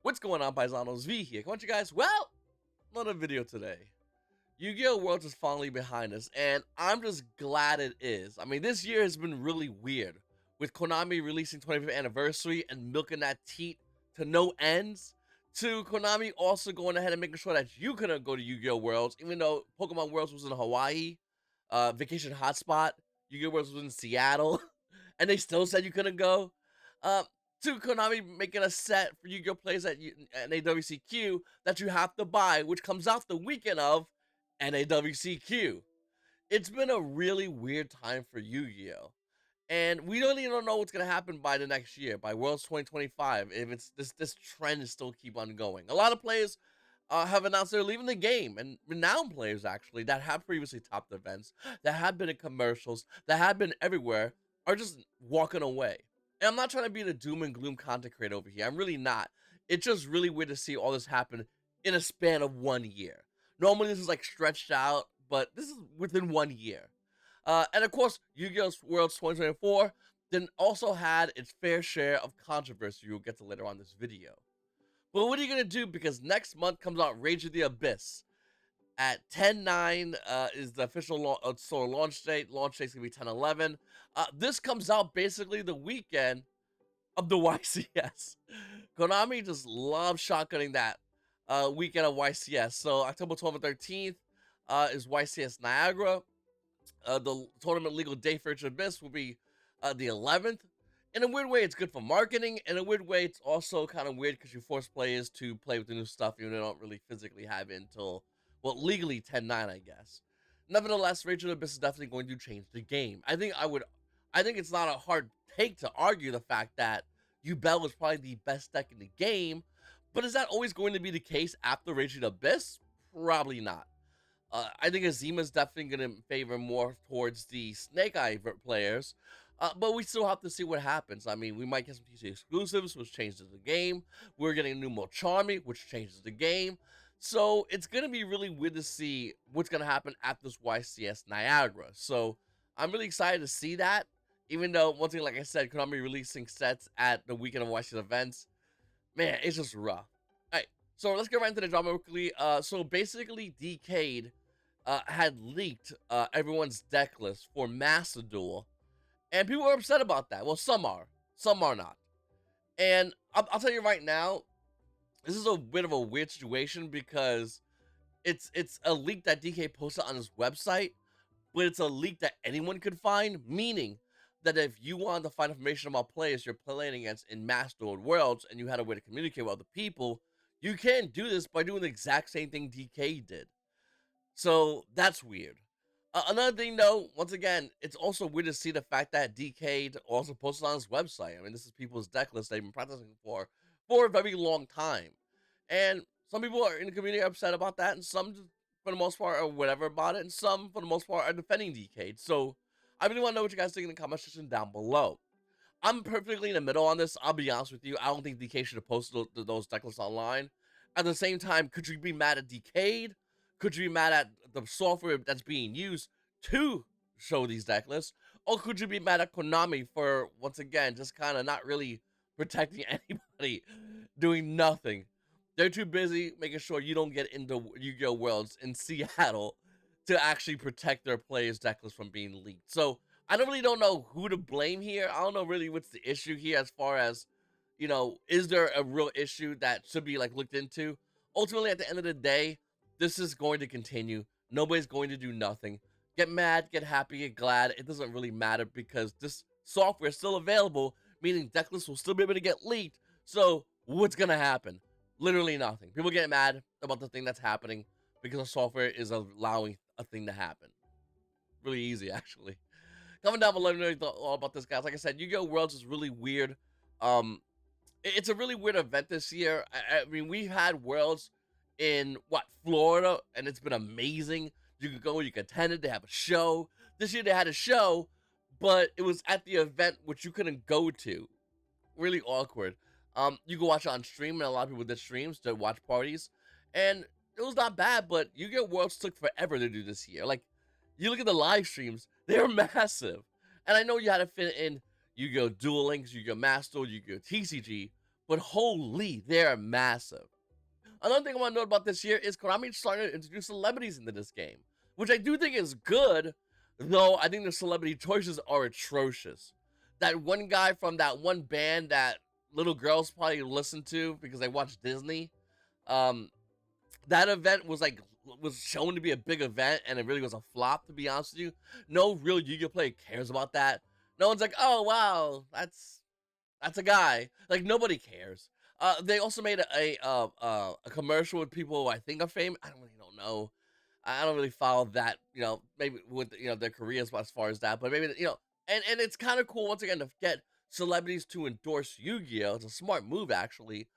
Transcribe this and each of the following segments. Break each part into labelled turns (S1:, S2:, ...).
S1: What's going on, Paisanos? V here. Come on, you guys. Well, another video today. Yu-Gi-Oh! Worlds is finally behind us, and I'm just glad it is. I mean, this year has been really weird, with Konami releasing 25th anniversary and milking that teat to no ends, to Konami also going ahead and making sure that you couldn't go to Yu-Gi-Oh! Worlds, even though Pokemon Worlds was in Hawaii, vacation hotspot, Yu-Gi-Oh! Worlds was in Seattle, and they still said you couldn't go. Uh, to Konami making a set for Yu-Gi-Oh! Players at NAWCQ that you have to buy, which comes out the weekend of NAWCQ. It's been a really weird time for Yu-Gi-Oh! And we really don't know what's gonna happen by the next year, by Worlds 2025, if it's this trend is still keep on going. A lot of players have announced they're leaving the game, and renowned players actually that have previously topped events, that have been in commercials, that have been everywhere, are just walking away. And I'm not trying to be the doom and gloom content creator over here. I'm really not. It's just really weird to see all this happen in a span of 1 year. Normally this is like stretched out, but this is within 1 year. And of course, Yu-Gi-Oh! Worlds 2024 then also had its fair share of controversy you'll get to later on this video. But what are you going to do? Because next month comes out Rage of the Abyss. At 10/9 is the official store launch date. Launch date's going to be 10/11. This comes out basically the weekend of the YCS. Konami just loves shotgunning that weekend of YCS. So October 12th and 13th is YCS Niagara. The tournament legal day for Rage of the Abyss will be the 11th. In a weird way, it's good for marketing. In a weird way, it's also kind of weird because you force players to play with the new stuff, even though they don't really physically have it until, well, legally 10/9, I guess. Nevertheless, Rage of the Abyss is definitely going to change the game. I think it's not a hard take to argue the fact that Yubel is probably the best deck in the game, but is that always going to be the case after Rage of the Abyss? Probably not. I think Azima is definitely going to favor more towards the Snake Eye players, but we still have to see what happens. I mean, we might get some TC exclusives, which changes the game. We're getting a new Charmy, which changes the game. So it's going to be really weird to see what's going to happen at this YCS Niagara. So I'm really excited to see that, even though, once again, like I said, Konami releasing sets at the weekend of YCS events. Man, it's just rough. All right, so let's get right into the drama quickly. So basically, Decade had leaked everyone's deck list for Master Duel, and people are upset about that. Well, some are not. And I'll tell you right now, this is a bit of a weird situation because it's a leak that DK posted on his website, but it's a leak that anyone could find, meaning that if you wanted to find information about players you're playing against in Master Duel Worlds and you had a way to communicate with other people, you can't do this by doing the exact same thing DK did. So that's weird. Another thing, though, once again, it's also weird to see the fact that DK also posted on his website. I mean, this is people's deck list they've been practicing for a very long time. And some people are in the community are upset about that, and some, for the most part, are whatever about it, and some, for the most part, are defending DK. So I really want to know what you guys think in the comment section down below. I'm perfectly in the middle on this. I'll be honest with you. I don't think DK should have posted those deck lists online. At the same time, could you be mad at DK? Could you be mad at the software that's being used to show these deck lists? Or could you be mad at Konami for, once again, just kind of not really protecting anybody, doing nothing? They're too busy making sure you don't get into Yu-Gi-Oh! Worlds in Seattle to actually protect their players' deck list from being leaked. So I don't know who to blame here. I don't know really what's the issue here as far as, you know, is there a real issue that should be like looked into? Ultimately, at the end of the day, this is going to continue. Nobody's going to do nothing. Get mad, get happy, get glad. It doesn't really matter because this software is still available, meaning deck lists will still be able to get leaked. So what's going to happen? Literally nothing. People get mad about the thing that's happening because the software is allowing a thing to happen. Really easy, actually. Comment down below, let me know what you thought all about this, guys. Like I said, Yu-Gi-Oh! Worlds is really weird. It's a really weird event this year. I mean, we've had Worlds in Florida, and it's been amazing. You could go, you could attend it. They have a show. This year they had a show, but it was at the event which you couldn't go to. Really awkward. You can watch it on stream, and a lot of people did streams to watch parties, and it was not bad. But Yu-Gi-Oh! Worlds took forever to do this year. Like, you look at the live streams, they're massive, and I know you had to fit in Yu-Gi-Oh! Duel Links, Yu-Gi-Oh! Master, Yu-Gi-Oh! TCG, but holy, they're massive. Another thing I want to note about this year is Konami starting to introduce celebrities into this game, which I do think is good, though I think the celebrity choices are atrocious. That one guy from that one band that little girls probably listen to because they watch Disney, um, that event was shown to be a big event, and it really was a flop, to be honest with you. No real Yu-Gi-Oh player cares about that. No one's like, oh wow, that's a guy. Like, nobody cares. They also made a commercial with people who I think are famous. I don't know. I don't really follow that, maybe with, their careers as far as that, but maybe, and it's kind of cool once again to get celebrities to endorse Yu-Gi-Oh! It's a smart move, actually.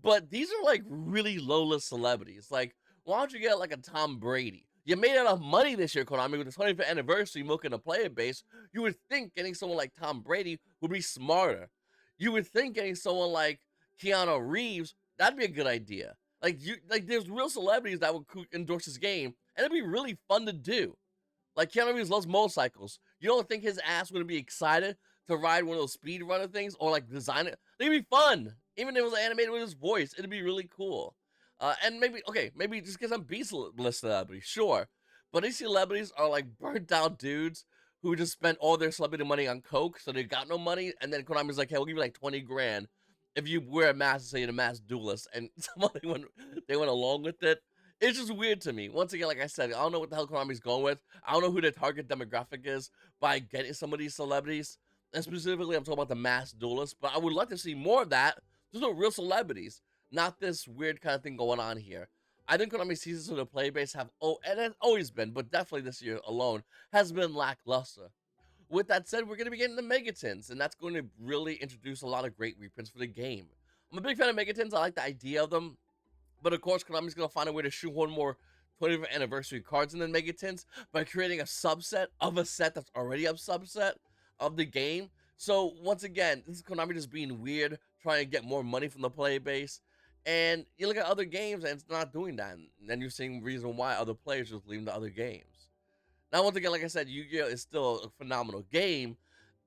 S1: But these are like really low-list celebrities. Like, why don't you get like a Tom Brady? You made enough money this year, Konami, with the 25th anniversary milking the player base. You would think getting someone like Tom Brady would be smarter. You would think getting someone like Keanu Reeves, that'd be a good idea. Like there's real celebrities that would endorse this game, and it'd be really fun to do. Like, Keanu Reeves loves motorcycles. You don't think his ass would be excited to ride one of those speedrunner things or like design it? It'd be fun. Even if it was animated with his voice, it'd be really cool. And maybe just get some B-list celebrities, sure. But these celebrities are like burnt out dudes who just spent all their celebrity money on coke, so they got no money. And then Konami's like, hey, we'll give you like 20 grand if you wear a mask and say you're a masked duelist. And they went along with it. It's just weird to me. Once again, like I said, I don't know what the hell Konami's going with. I don't know who their target demographic is by getting some of these celebrities. And specifically, I'm talking about the masked duelists. But I would like to see more of that. There's no real celebrities. Not this weird kind of thing going on here. I think Konami's seasons of the player base have, and it's always been, but definitely this year alone, has been lackluster. With that said, we're going to be getting the Megatins, and that's going to really introduce a lot of great reprints for the game. I'm a big fan of Megatins. I like the idea of them. But of course, Konami's going to find a way to shoehorn more 20th anniversary cards in the Megatins by creating a subset of a set that's already a subset of the game. So once again, this is Konami just being weird, trying to get more money from the player base. And you look at other games and it's not doing that. And then you're seeing reason why other players just leaving the other games. Now, once again, like I said, Yu-Gi-Oh! Is still a phenomenal game.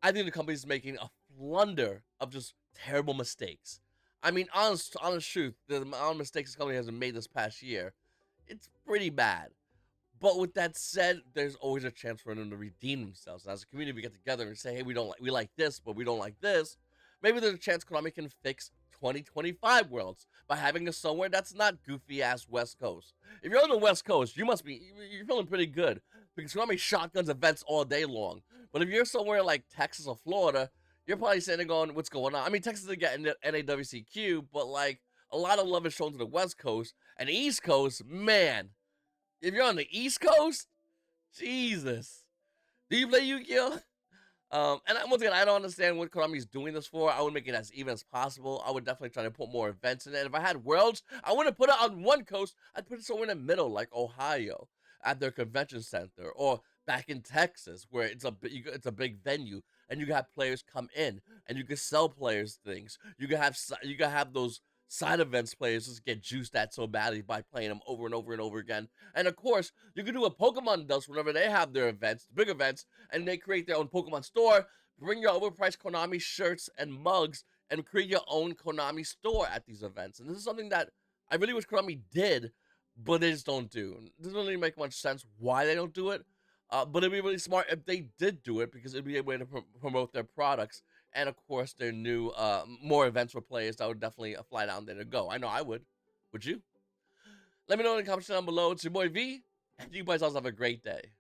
S1: I think the company's making a blunder of just terrible mistakes. I mean, honest truth, the amount of mistakes this company has made this past year, it's pretty bad. But with that said, there's always a chance for them to redeem themselves. As a community, we get together and say, hey, we like this, but we don't like this. Maybe there's a chance Konami can fix 2025 worlds by having a somewhere that's not goofy ass West Coast. If you're on the West Coast, you're feeling pretty good because Konami shotguns events all day long. But if you're somewhere like Texas or Florida, you're probably sitting there going, what's going on? I mean, Texas is getting NAWCQ, but like a lot of love is shown to the West Coast and the East Coast. Man, if you're on the East Coast, Jesus, do you play Yu-Gi-Oh? Once again, I don't understand what Konami's doing this for. I would make it as even as possible. I would definitely try to put more events in it. If I had worlds, I wouldn't put it on one coast. I'd put it somewhere in the middle, like Ohio, at their convention center, or back in Texas, where it's a big venue, and you can have players come in, and you can sell players things. You can have those side events players just get juiced at so badly by playing them over and over and over again. And of course, you can do what Pokemon does whenever they have their events, big events, and they create their own Pokemon store. Bring your overpriced Konami shirts and mugs and create your own Konami store at these events. And this is something that I really wish Konami did, but they just don't do. It doesn't really make much sense why they don't do it. But it'd be really smart if they did do it, because it'd be a way to promote their products. And of course, their new, more events for players that would definitely fly down there to go. I know I would. Would you? Let me know in the comments down below. It's your boy V, and you guys also have a great day.